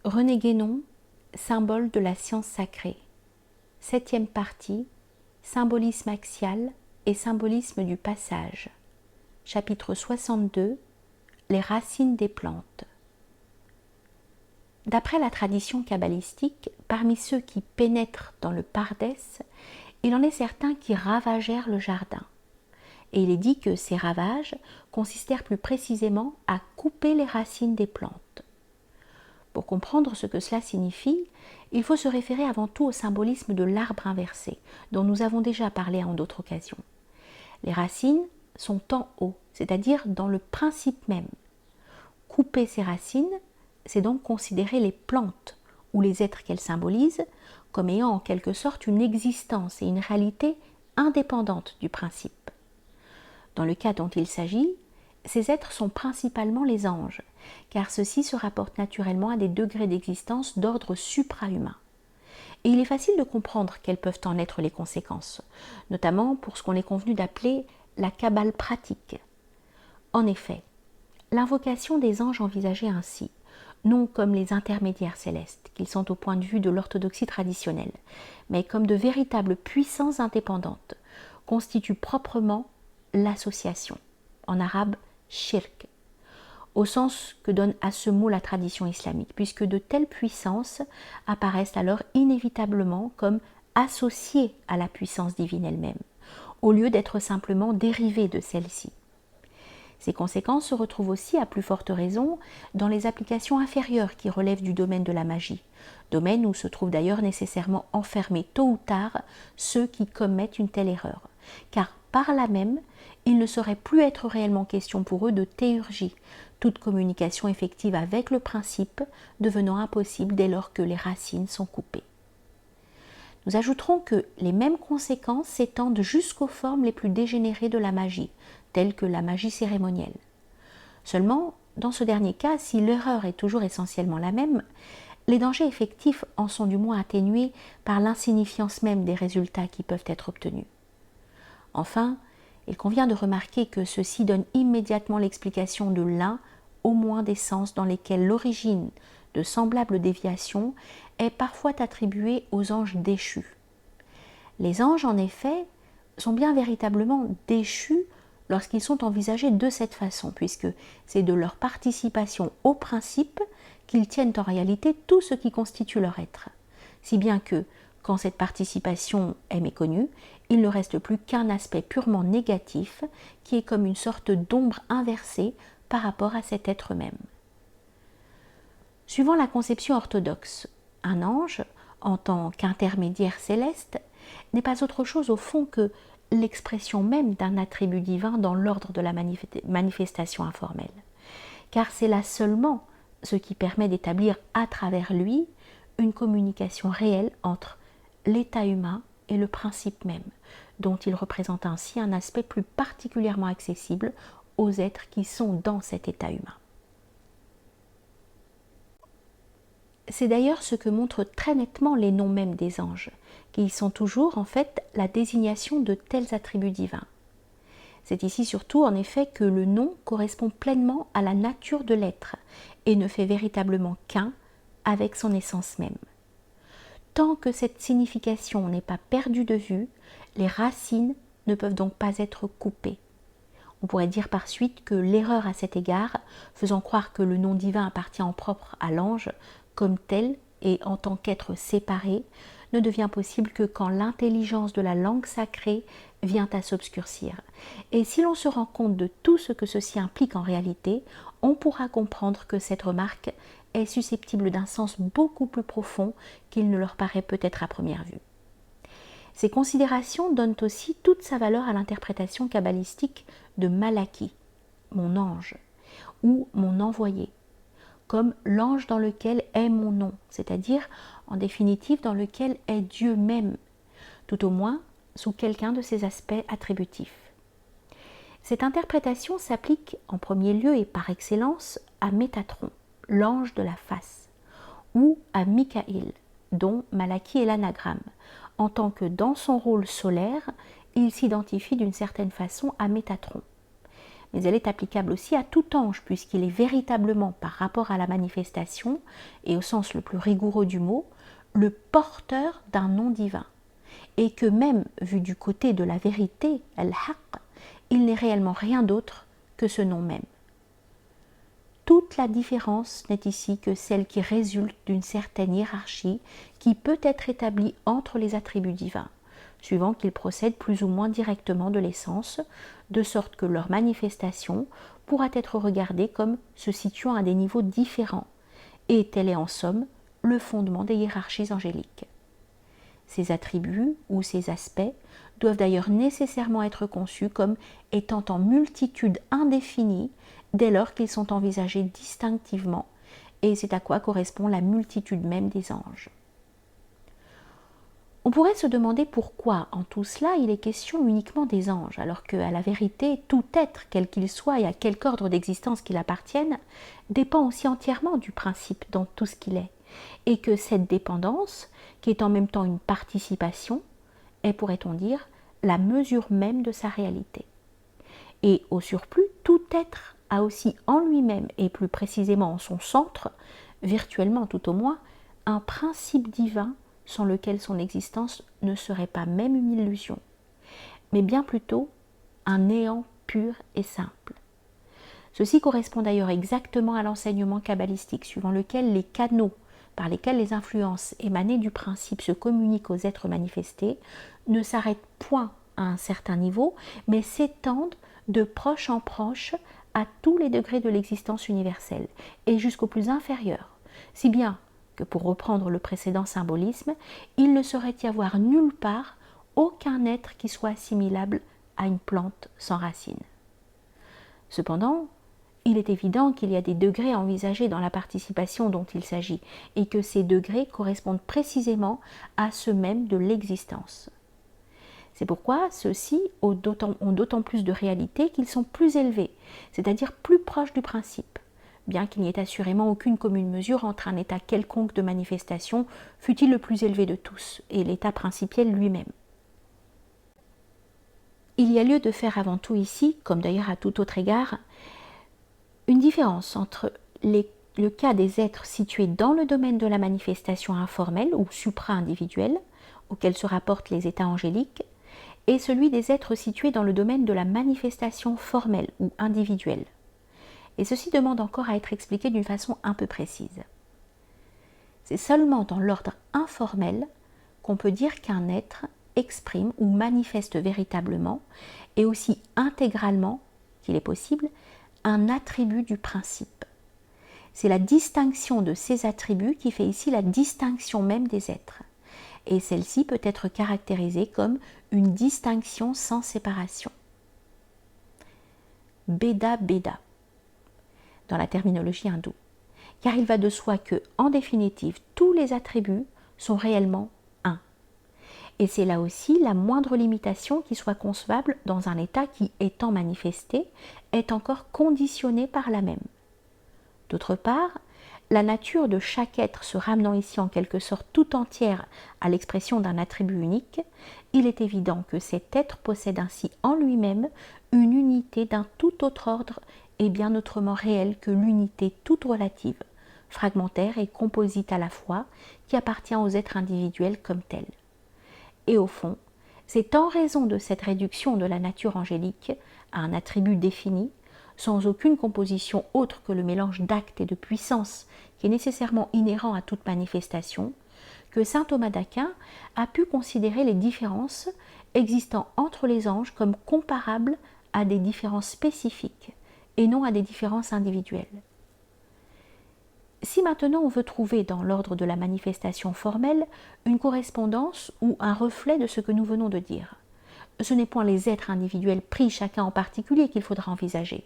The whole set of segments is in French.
René Guénon, symbole de la science sacrée. 7e partie, symbolisme axial et symbolisme du passage. Chapitre 62, les racines des plantes. D'après la tradition kabbalistique, parmi ceux qui pénètrent dans le Pardès, il en est certains qui ravagèrent le jardin. Et il est dit que ces ravages consistèrent plus précisément à couper les racines des plantes. Pour comprendre ce que cela signifie, il faut se référer avant tout au symbolisme de l'arbre inversé, dont nous avons déjà parlé en d'autres occasions. Les racines sont en haut, c'est-à-dire dans le principe même. Couper ces racines, c'est donc considérer les plantes ou les êtres qu'elles symbolisent comme ayant en quelque sorte une existence et une réalité indépendantes du principe. Dans le cas dont il s'agit, ces êtres sont principalement les anges, car ceux-ci se rapportent naturellement à des degrés d'existence d'ordre suprahumain. Et il est facile de comprendre quelles peuvent en être les conséquences, notamment pour ce qu'on est convenu d'appeler la kabbale pratique. En effet, l'invocation des anges envisagée ainsi, non comme les intermédiaires célestes, qu'ils sont au point de vue de l'orthodoxie traditionnelle, mais comme de véritables puissances indépendantes, constitue proprement l'association, en arabe shirk, au sens que donne à ce mot la tradition islamique, puisque de telles puissances apparaissent alors inévitablement comme associées à la puissance divine elle-même, au lieu d'être simplement dérivées de celle-ci. Ces conséquences se retrouvent aussi à plus forte raison dans les applications inférieures qui relèvent du domaine de la magie, domaine où se trouvent d'ailleurs nécessairement enfermés tôt ou tard ceux qui commettent une telle erreur, car par là même, il ne saurait plus être réellement question pour eux de théurgie, toute communication effective avec le principe devenant impossible dès lors que les racines sont coupées. Nous ajouterons que les mêmes conséquences s'étendent jusqu'aux formes les plus dégénérées de la magie, telles que la magie cérémonielle. Seulement, dans ce dernier cas, si l'erreur est toujours essentiellement la même, les dangers effectifs en sont du moins atténués par l'insignifiance même des résultats qui peuvent être obtenus. Enfin, il convient de remarquer que ceci donne immédiatement l'explication de l'un au moins des sens dans lesquels l'origine de semblables déviations est parfois attribuée aux anges déchus. Les anges, en effet, sont bien véritablement déchus lorsqu'ils sont envisagés de cette façon, puisque c'est de leur participation au principe qu'ils tiennent en réalité tout ce qui constitue leur être, si bien que, quand cette participation est méconnue, il ne reste plus qu'un aspect purement négatif qui est comme une sorte d'ombre inversée par rapport à cet être même. Suivant la conception orthodoxe, un ange, en tant qu'intermédiaire céleste, n'est pas autre chose au fond que l'expression même d'un attribut divin dans l'ordre de la manifestation informelle, car c'est là seulement ce qui permet d'établir à travers lui une communication réelle entre l'état humain et le principe même, dont il représente ainsi un aspect plus particulièrement accessible aux êtres qui sont dans cet état humain. C'est d'ailleurs ce que montrent très nettement les noms mêmes des anges, qui sont toujours en fait la désignation de tels attributs divins. C'est ici surtout en effet que le nom correspond pleinement à la nature de l'être et ne fait véritablement qu'un avec son essence même. Tant que cette signification n'est pas perdue de vue, les racines ne peuvent donc pas être coupées. On pourrait dire par suite que l'erreur à cet égard, faisant croire que le nom divin appartient en propre à l'ange, comme tel et en tant qu'être séparé, ne devient possible que quand l'intelligence de la langue sacrée vient à s'obscurcir. Et si l'on se rend compte de tout ce que ceci implique en réalité, on pourra comprendre que cette remarque est susceptible d'un sens beaucoup plus profond qu'il ne leur paraît peut-être à première vue. Ces considérations donnent aussi toute sa valeur à l'interprétation kabbalistique de Malaki, mon ange, ou mon envoyé, comme l'ange dans lequel est mon nom, c'est-à-dire en définitive dans lequel est Dieu même, tout au moins sous quelqu'un de ses aspects attributifs. Cette interprétation s'applique en premier lieu et par excellence à Métatron, l'ange de la face, ou à Michaël, dont Malaki est l'anagramme, en tant que dans son rôle solaire, il s'identifie d'une certaine façon à Métatron. mais elle est applicable aussi à tout ange, puisqu'il est véritablement, par rapport à la manifestation, et au sens le plus rigoureux du mot, le porteur d'un nom divin. Et que même, vu du côté de la vérité, al-haq, il n'est réellement rien d'autre que ce nom même. Toute la différence n'est ici que celle qui résulte d'une certaine hiérarchie qui peut être établie entre les attributs divins, suivant qu'ils procèdent plus ou moins directement de l'essence, de sorte que leur manifestation pourra être regardée comme se situant à des niveaux différents, et tel est en somme le fondement des hiérarchies angéliques. Ces attributs ou ces aspects doivent d'ailleurs nécessairement être conçus comme étant en multitude indéfinie dès lors qu'ils sont envisagés distinctivement, et c'est à quoi correspond la multitude même des anges. On pourrait se demander pourquoi, en tout cela, il est question uniquement des anges, alors que, à la vérité, tout être, quel qu'il soit et à quelque ordre d'existence qu'il appartienne, dépend aussi entièrement du principe dans tout ce qu'il est, et que cette dépendance, qui est en même temps une participation, est, pourrait-on dire, la mesure même de sa réalité. Et au surplus, tout être a aussi en lui-même, et plus précisément en son centre, virtuellement tout au moins, un principe divin sans lequel son existence ne serait pas même une illusion, mais bien plutôt un néant pur et simple. Ceci correspond d'ailleurs exactement à l'enseignement kabbalistique, suivant lequel les canaux par lesquels les influences émanées du principe se communiquent aux êtres manifestés ne s'arrêtent point à un certain niveau, mais s'étendent de proche en proche à tous les degrés de l'existence universelle, et jusqu'au plus inférieur, si bien que, pour reprendre le précédent symbolisme, il ne saurait y avoir nulle part aucun être qui soit assimilable à une plante sans racines. Cependant, il est évident qu'il y a des degrés envisagés dans la participation dont il s'agit, et que ces degrés correspondent précisément à ceux mêmes de l'existence. C'est pourquoi ceux-ci ont d'autant plus de réalité qu'ils sont plus élevés, c'est-à-dire plus proches du principe, bien qu'il n'y ait assurément aucune commune mesure entre un état quelconque de manifestation, fût-il le plus élevé de tous, et l'état principiel lui-même. Il y a lieu de faire avant tout ici, comme d'ailleurs à tout autre égard, une différence entre le cas des êtres situés dans le domaine de la manifestation informelle ou supra-individuelle, auquel se rapportent les états angéliques, et celui des êtres situés dans le domaine de la manifestation formelle ou individuelle. Et ceci demande encore à être expliqué d'une façon un peu précise. C'est seulement dans l'ordre informel qu'on peut dire qu'un être exprime ou manifeste véritablement, et aussi intégralement, qu'il est possible, un attribut du principe. C'est la distinction de ces attributs qui fait ici la distinction même des êtres. Et celle-ci peut être caractérisée comme une distinction sans séparation. Beda Beda, dans la terminologie hindoue. Car il va de soi que, en définitive, tous les attributs sont réellement un. Et c'est là aussi la moindre limitation qui soit concevable dans un état qui, étant manifesté, est encore conditionné par la même. D'autre part, la nature de chaque être se ramenant ici en quelque sorte tout entière à l'expression d'un attribut unique, il est évident que cet être possède ainsi en lui-même une unité d'un tout autre ordre et bien autrement réelle que l'unité toute relative, fragmentaire et composite à la fois, qui appartient aux êtres individuels comme tels. Et au fond, c'est en raison de cette réduction de la nature angélique à un attribut défini, sans aucune composition autre que le mélange d'actes et de puissance qui est nécessairement inhérent à toute manifestation, que saint Thomas d'Aquin a pu considérer les différences existant entre les anges comme comparables à des différences spécifiques et non à des différences individuelles. Si maintenant on veut trouver dans l'ordre de la manifestation formelle une correspondance ou un reflet de ce que nous venons de dire, ce n'est point les êtres individuels pris chacun en particulier qu'il faudra envisager,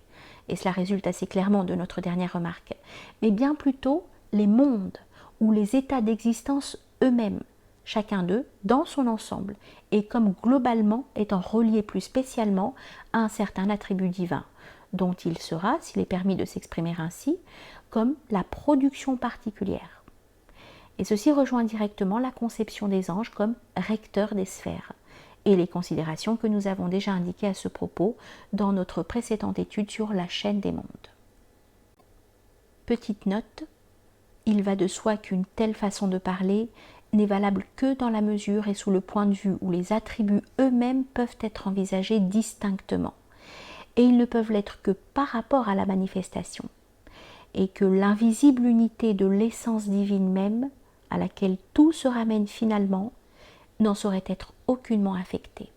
et cela résulte assez clairement de notre dernière remarque, mais bien plutôt les mondes ou les états d'existence eux-mêmes, chacun d'eux dans son ensemble, et comme globalement étant reliés plus spécialement à un certain attribut divin, dont il sera, s'il est permis de s'exprimer ainsi, comme la production particulière. Et ceci rejoint directement la conception des anges comme recteurs des sphères, et les considérations que nous avons déjà indiquées à ce propos dans notre précédente étude sur la chaîne des mondes. Petite note, il va de soi qu'une telle façon de parler n'est valable que dans la mesure et sous le point de vue où les attributs eux-mêmes peuvent être envisagés distinctement, et ils ne peuvent l'être que par rapport à la manifestation, et que l'invisible unité de l'essence divine même, à laquelle tout se ramène finalement, n'en saurait être aucunement affecté.